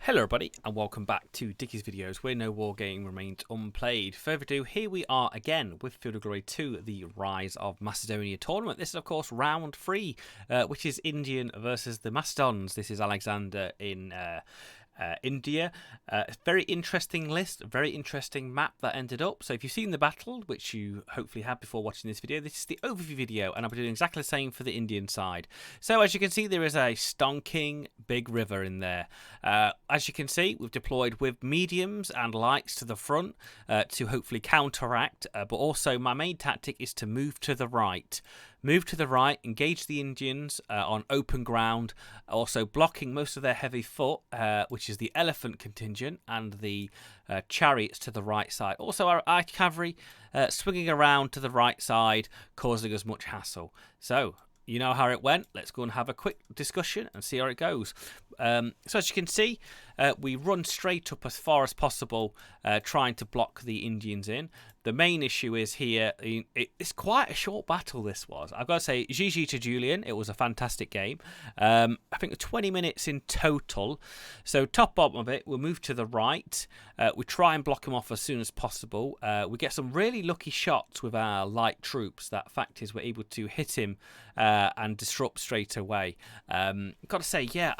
Hello everybody and welcome back to Dickie's Videos where no war game remains unplayed. Further ado, here we are again with Field of Glory 2, the Rise of Macedonia tournament. This is of course round 3, which is Indian versus the Macedons. This is Alexander in India. Very interesting list, very interesting map that ended up. So if you've seen the battle, which you hopefully have before watching this video, this is the overview video and I'll be doing exactly the same for the Indian side. So as you can see, there is a stonking big river in there. As you can see, we've deployed with mediums and lights to the front to hopefully counteract, but also my main tactic is to move to the right. Move to the right, engage the Indians on open ground, also blocking most of their heavy foot, which is the elephant contingent, and the chariots to the right side. Also our cavalry swinging around to the right side, causing us much hassle. So, you know how it went. Let's go and have a quick discussion and see how it goes. So as you can see, we run straight up as far as possible, trying to block the Indians in. The main issue is here, it's quite a short battle this was. I've got to say, GG to Julian. It was a fantastic game. I think 20 minutes in total. So top bottom of it, we'll move to the right. We try and block him off as soon as possible. We get some really lucky shots with our light troops. That fact is we're able to hit him and disrupt straight away. Got to say, yeah,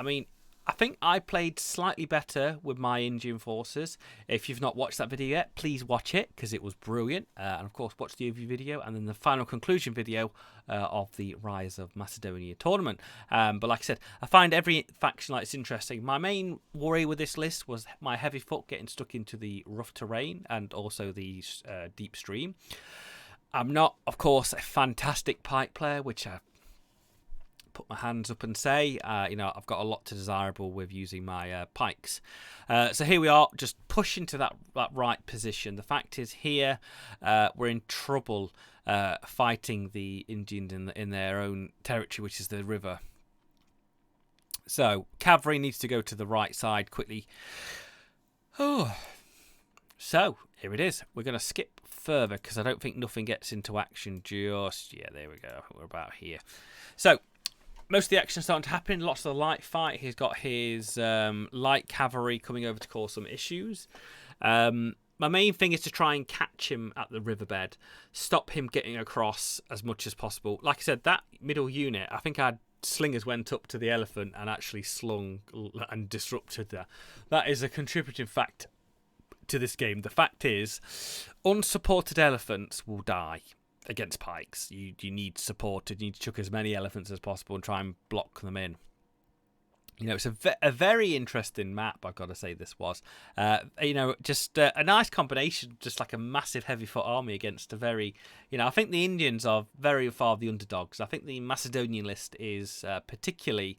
I think I played slightly better with my Indian forces. If you've not watched that video yet, please watch it because it was brilliant. And of course, watch the overview video and then the final conclusion video of the Rise of Macedonia tournament. But like I said, I find every faction like it's interesting. My main worry with this list was my heavy foot getting stuck into the rough terrain and also the deep stream. I'm not, of course, a fantastic pike player, which I've put my hands up and say, I've got a lot to desirable with using my pikes. So here we are, just pushing to that right position. The fact is here, we're in trouble fighting the Indians in their own territory, which is the river. So cavalry needs to go to the right side quickly. Oh, so here it is. We're going to skip further because I don't think nothing gets into action just... Yeah, there we go. We're about here. So most of the action starting to happen. Lots of the light fight. He's got his light cavalry coming over to cause some issues. My main thing is to try and catch him at the riverbed. Stop him getting across as much as possible. Like I said, that middle unit, I think our slingers went up to the elephant and actually slung and disrupted that. That is a contributing fact to this game. The fact is, unsupported elephants will die against pikes. You need support. You need to chuck as many elephants as possible and try and block them in. It's a very interesting map, I've got to say this was. Just a nice combination, just like a massive heavy foot army against a very, I think the Indians are very far the underdogs. I think the Macedonian list is particularly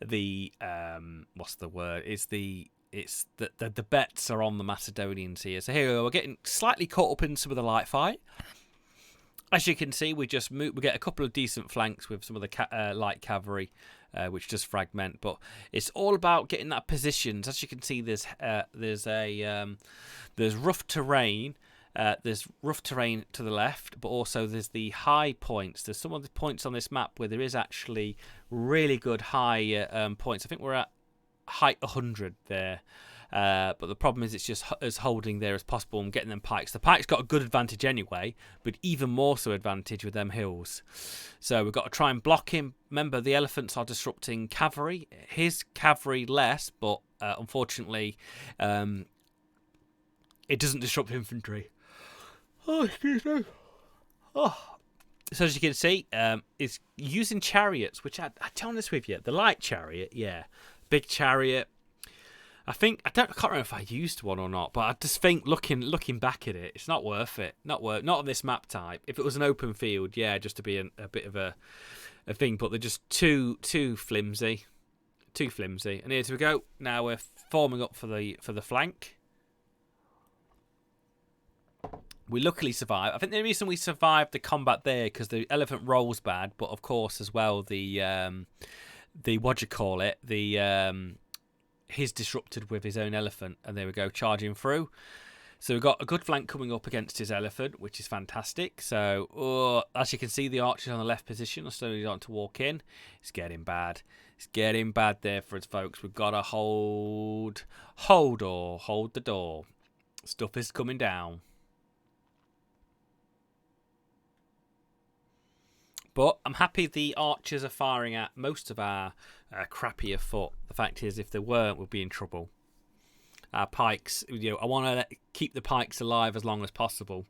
the, what's the word? It's the bets are on the Macedonians here. So here we're getting slightly caught up in some of the light fight. As you can see, we get a couple of decent flanks with some of the light cavalry, which does fragment. But it's all about getting that positions. As you can see, there's rough terrain. There's rough terrain to the left, but also there's the high points. There's some of the points on this map where there is actually really good high points. I think we're at height 100 there. But the problem is it's just as holding there as possible and getting them pikes. The pikes got a good advantage anyway, but even more so advantage with them hills. So we've got to try and block him. Remember, the elephants are disrupting cavalry. His cavalry less, but unfortunately, it doesn't disrupt infantry. Oh, excuse me. Oh. So as you can see, it's using chariots, which I'm honest with you, the light chariot, yeah, big chariot. I can't remember if I used one or not, but I just think looking back at it, it's not worth it. Not on this map type. If it was an open field, yeah, just to be a bit of a thing, but they're just too flimsy. Too flimsy. And here we go. Now we're forming up for the flank. We luckily survived. I think the reason we survived the combat there because the elephant rolls bad, but of course as well the what do you call it? He's disrupted with his own elephant, and there we go, charging through. So we've got a good flank coming up against his elephant, which is fantastic. So, as you can see, the archers on the left position are slowly starting to walk in. It's getting bad. It's getting bad there for us, folks. We've got to hold the door. Stuff is coming down. But I'm happy the archers are firing at most of our crappier foot. The fact is, if they weren't, we'd be in trouble. Our pikes, I want to keep the pikes alive as long as possible.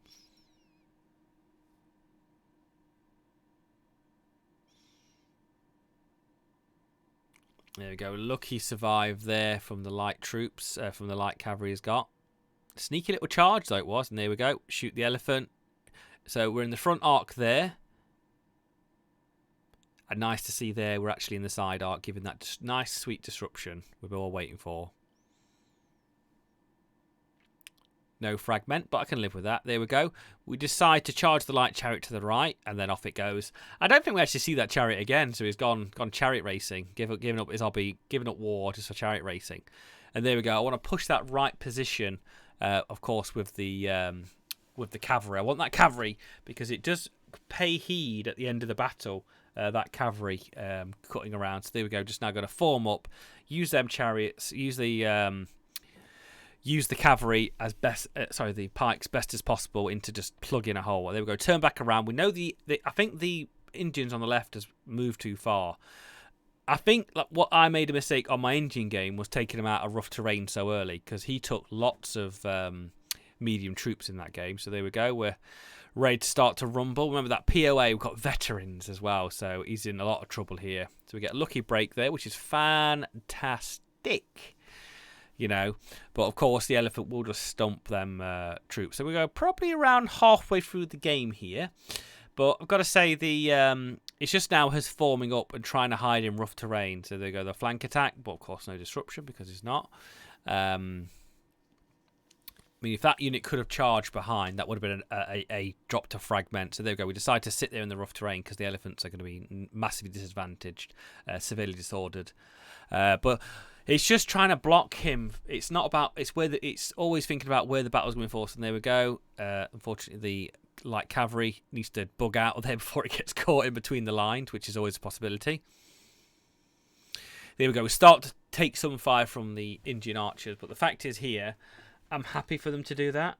There we go. Lucky survive there from the light troops, from the light cavalry has got. Sneaky little charge though it was, and there we go. Shoot the elephant. So we're in the front arc there. And nice to see there we're actually in the side arc, giving that nice sweet disruption we're all waiting for. No fragment, but I can live with that. There we go. We decide to charge the light chariot to the right, and then off it goes. I don't think we actually see that chariot again, so he's gone chariot racing, giving up his hobby, giving up war just for chariot racing. And there we go. I want to push that right position, of course, with the cavalry. I want that cavalry because it does pay heed at the end of the battle. That cavalry cutting around. So there we go. Just now going to form up, use them chariots, use the cavalry as best, the pikes best as possible into just plugging a hole. There we go. Turn back around. We know I think the Indians on the left has moved too far. I think what I made a mistake on my Indian game was taking him out of rough terrain so early because he took lots of medium troops in that game. So there we go. We're ready to start to rumble. Remember that POA, we've got veterans as well, so he's in a lot of trouble here. So we get a lucky break there, which is fantastic. But of course the elephant will just stomp them troops. So we go probably around halfway through the game here. But I've got to say it's just now his forming up and trying to hide in rough terrain. So there go the flank attack, but of course no disruption because it's not. If that unit could have charged behind, that would have been a drop to fragment. So there we go. We decide to sit there in the rough terrain because the elephants are going to be massively disadvantaged, severely disordered. But it's just trying to block him. It's not about. It's always thinking about where the battle's going to be forced. And there we go. Unfortunately, the light cavalry needs to bug out of there before it gets caught in between the lines, which is always a possibility. There we go. We start to take some fire from the Indian archers, but the fact is here, I'm happy for them to do that.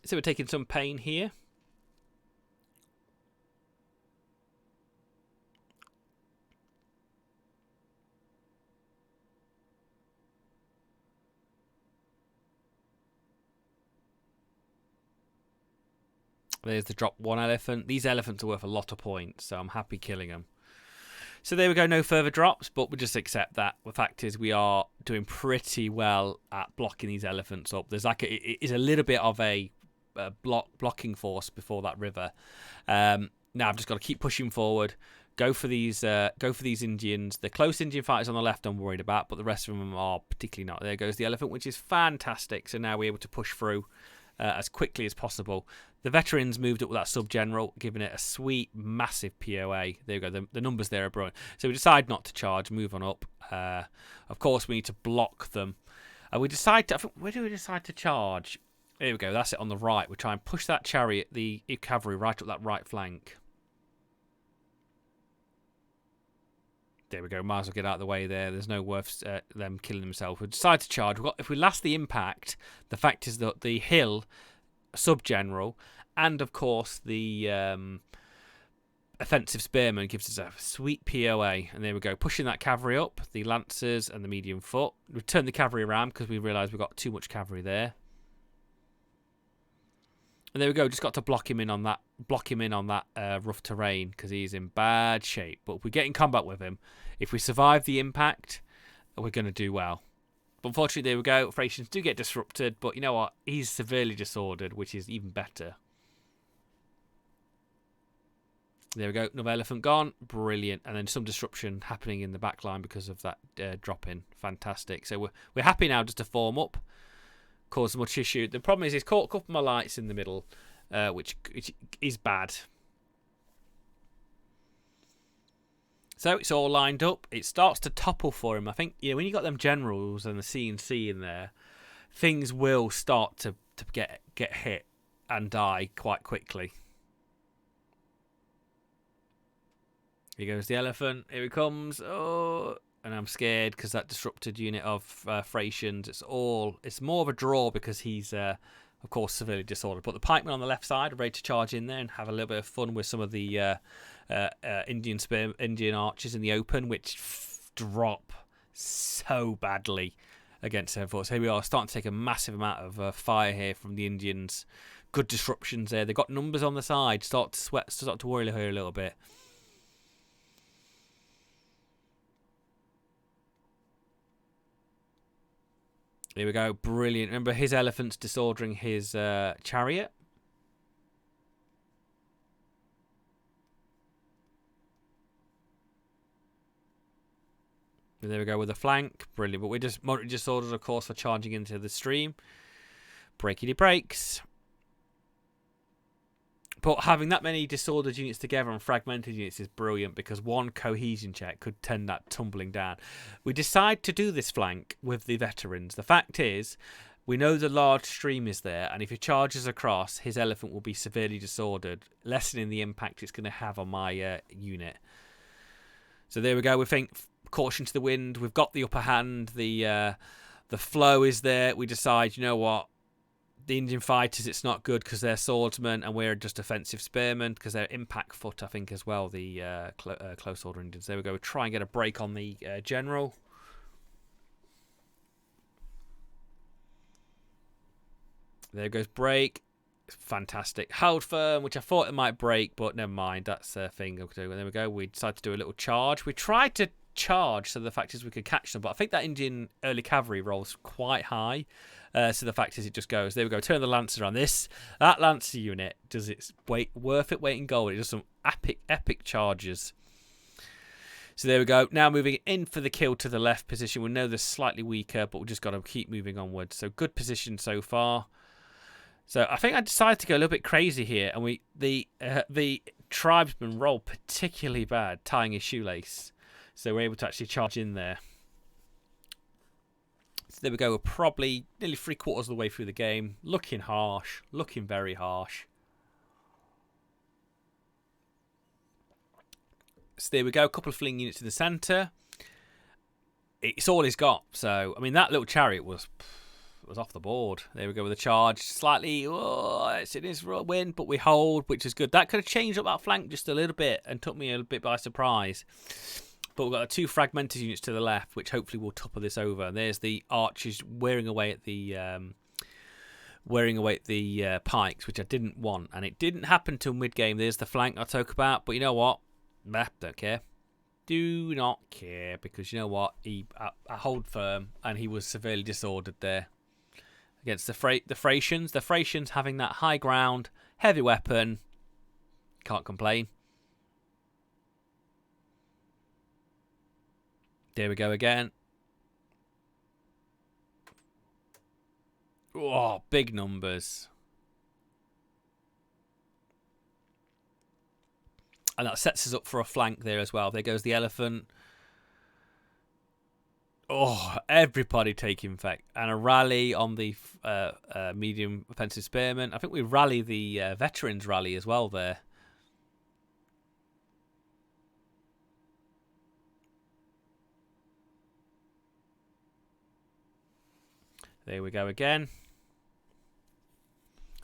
So we're taking some pain here. There's the drop one elephant. These elephants are worth a lot of points, so I'm happy killing them. So there we go, no further drops, but we'll just accept that. The fact is we are doing pretty well at blocking these elephants up. There's it is a little bit of a blocking force before that river. Now I've just got to keep pushing forward. Go for these Indians. The close Indian fighters on the left I'm worried about, but the rest of them are particularly not. There goes the elephant, which is fantastic. So now we're able to push through as quickly as possible. The veterans moved up with that sub-general, giving it a sweet, massive POA. There you go. The numbers there are brilliant. So we decide not to charge, move on up. Of course, we need to block them. We decide to... Where do we decide to charge? There we go. That's it on the right. We try and push that chariot, the cavalry, right up that right flank. There we go. Might as well get out of the way there. There's no worth them killing themselves. We decide to charge. If we last the impact, the fact is that the hill, sub-general, and of course the offensive spearman gives us a sweet POA. And there we go. Pushing that cavalry up, the lancers and the medium foot. We turn the cavalry around because we realise we've got too much cavalry there. And there we go. Just got to block him in on that rough terrain because he's in bad shape. But if we get in combat with him, if we survive the impact, we're going to do well. But unfortunately, there we go. Thracians do get disrupted, but you know what? He's severely disordered, which is even better. There we go. Another elephant gone. Brilliant. And then some disruption happening in the back line because of that drop-in. Fantastic. So we're happy now just to form up. Cause much issue. The problem is he's caught a couple of my lights in the middle, which is bad. So it's all lined up. It starts to topple for him. I think when you got them generals and the CNC in there, things will start to get hit and die quite quickly. Here goes the elephant. Here he comes. Oh, and I'm scared because that disrupted unit of Thracians. It's more of a draw because he's of course severely disordered. But the pikemen on the left side are ready to charge in there and have a little bit of fun with some of the Indian archers in the open, which drop so badly against their force. Here we are, starting to take a massive amount of fire here from the Indians. Good disruptions there. They've got numbers on the side. Start to worry here a little bit. Here we go. Brilliant. Remember, his elephant's disordering his chariot. And there we go with the flank. Brilliant. But we just moderately disordered, of course, for charging into the stream. Breakity breaks. But having that many disordered units together and fragmented units is brilliant because one cohesion check could tend that tumbling down. We decide to do this flank with the veterans. The fact is, we know the large stream is there, and if he charges across, his elephant will be severely disordered, lessening the impact it's going to have on my unit. So there we go. We think caution to the wind. We've got the upper hand. The flow is there. We decide, you know what? The Indian fighters, it's not good because they're swordsmen and we're just offensive spearmen because they're impact foot, I think, as well, the close order Indians. There we go. We try and get a break on the general. There goes break. Fantastic. Hold firm, which I thought it might break, but never mind. That's a thing. There we go. We decided to do a little charge. We tried to charge, so the fact is we could catch them, but I think that Indian early cavalry rolls quite high. So the fact is it just goes. There we go. Turn the Lancer on. That Lancer unit does its worth it weight in gold. It does some epic charges. So there we go. Now moving in for the kill to the left position. We know they're slightly weaker, but we've just got to keep moving onward. So good position so far. So I think I decided to go a little bit crazy here, and the tribesman rolled particularly bad, tying his shoelace. So we're able to actually charge in there. So there we go. We're probably nearly 3/4 of the way through the game. Looking harsh. Looking very harsh. So there we go. A couple of fleeing units in the centre. It's all he's got. So, I mean, that little chariot was off the board. There we go with a charge. Slightly, it's in his win, but we hold, which is good. That could have changed up that flank just a little bit and took me a bit by surprise. But we've got the two fragmented units to the left, which hopefully will topple this over. And there's the archers wearing away at the pikes, which I didn't want. And it didn't happen till mid-game. There's the flank I talk about. But you know what? Don't care. Do not care. Because you know what? I hold firm. And he was severely disordered there. Against the Thracians. The Thracians having that high ground. Heavy weapon. Can't complain. There we go again. Oh, big numbers. And that sets us up for a flank there as well. There goes the elephant. Oh, everybody taking effect. And a rally on the medium offensive spearmen. I think we rally the veterans rally as well there. There we go again.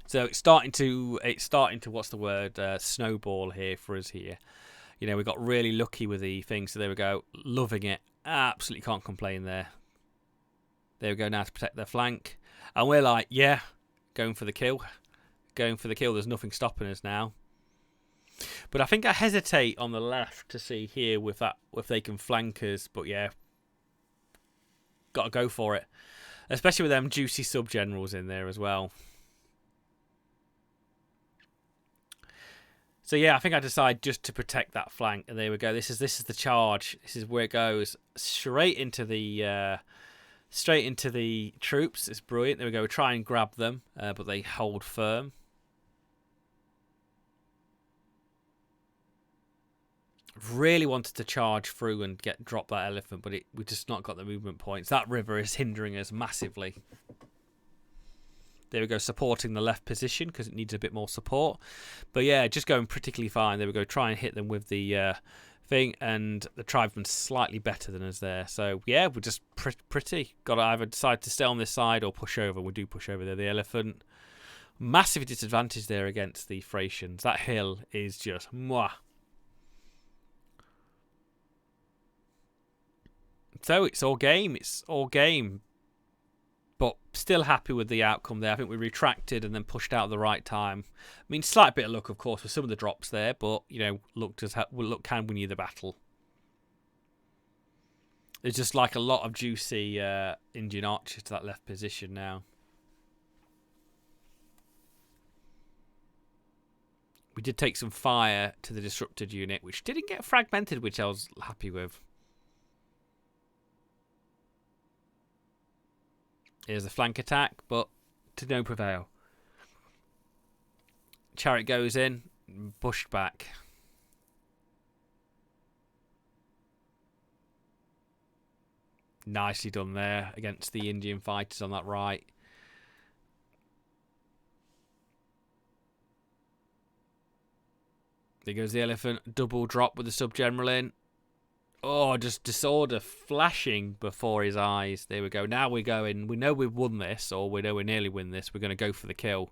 So it's starting to what's the word, snowball here for us here. You know, we got really lucky with the thing. So there we go, loving it. Absolutely can't complain there. There we go now to protect their flank, and we're like, yeah, going for the kill. There's nothing stopping us now. But I think I hesitate on the left to see here with that if they can flank us. But yeah, got to go for it. Especially with them juicy sub-generals in there as well. So yeah, I think I decide just to protect that flank. And there we go. This is the charge. This is where it goes. Straight into the troops. It's brilliant. There we go. We try and grab them, but they hold firm. Really wanted to charge through and drop that elephant, but we just not got the movement points. That river is hindering us massively. There we go, supporting the left position because it needs a bit more support. But yeah, just going particularly fine. There we go, try and hit them with the thing, and the tribesman's slightly better than us there. So yeah, we're just pretty. Got to either decide to stay on this side or push over. We do push over there. The elephant, massive disadvantage there against the Thracians. That hill is just mwah. So it's all game. It's all game. But still happy with the outcome there. I think we retracted and then pushed out at the right time. I mean, slight bit of luck, of course, with some of the drops there, but you know, luck can win you the battle. There's just like a lot of juicy Indian archers to that left position now. We did take some fire to the disrupted unit, which didn't get fragmented, which I was happy with. Here's a flank attack, but to no prevail. Chariot goes in, pushed back. Nicely done there against the Indian fighters on that right. There goes the elephant. Double drop with the sub-general in. Oh, just disorder flashing before his eyes. There we go. Now we're going. We know we've won this, or we know we nearly win this. We're going to go for the kill.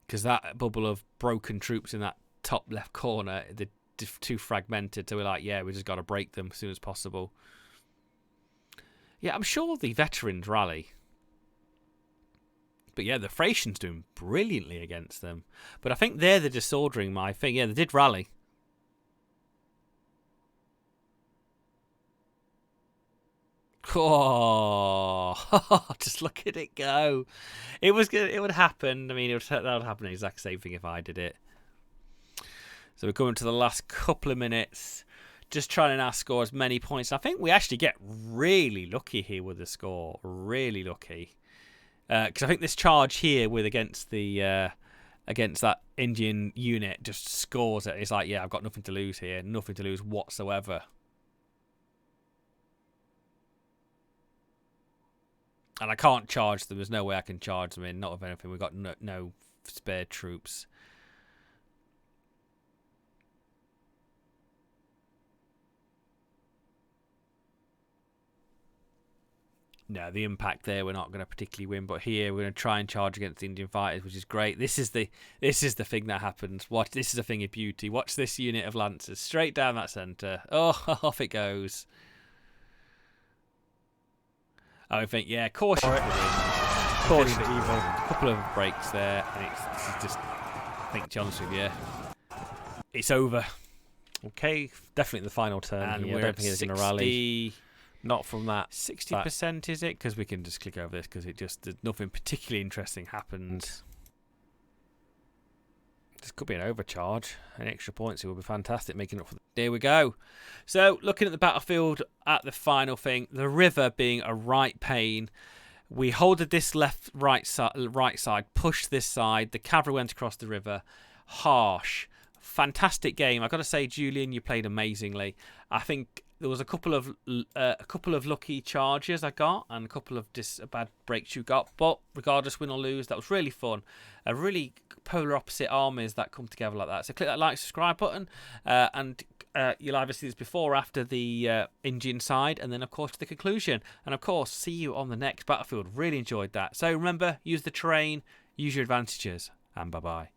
Because that bubble of broken troops in that top left corner, they're too fragmented. So we're like, yeah, we just got to break them as soon as possible. Yeah, I'm sure the veterans rally. But yeah, the Thracians doing brilliantly against them. But I think they're the disordering my thing. Yeah, they did rally. Oh, just look at it go. It was good. It would happen. I mean, that would happen the exact same thing if I did it. So we're coming to the last couple of minutes. Just trying to now score as many points. I think we actually get really lucky here with the score. Really lucky. Because I think this charge here with against that Indian unit just scores it. It's like, yeah, I've got nothing to lose here. Nothing to lose whatsoever. And I can't charge them. There's no way I can charge them in. Not with anything. We've got no spare troops. No, the impact there, we're not going to particularly win. But here, we're going to try and charge against the Indian fighters, which is great. This is the thing that happens. Watch, this is a thing of beauty. Watch this unit of lancers straight down that centre. Oh, off it goes. I think, yeah, caution for him. Caution for evil. A couple of breaks there, and it's just, I think, to be honest with you, it's over. Okay, definitely the final turn. And here. I don't think he's going to rally. Not from that. 60%, is it? Because we can just click over this because there's nothing particularly interesting happens. This could be an overcharge. An extra points, it would be fantastic making up for that. There we go. So, looking at the battlefield at the final thing, the river being a right pain. We holded this right side, pushed this side. The cavalry went across the river. Harsh. Fantastic game. I've got to say, Julian, you played amazingly. I think there was a couple of lucky charges I got and a couple of bad breaks you got. But regardless, win or lose, that was really fun. A really polar opposite armies that come together like that. So click that like, subscribe button, and you'll either see this before or after the Indian side, and then of course the conclusion. And of course, see you on the next battlefield. Really enjoyed that. So remember, use the terrain, use your advantages, and bye bye.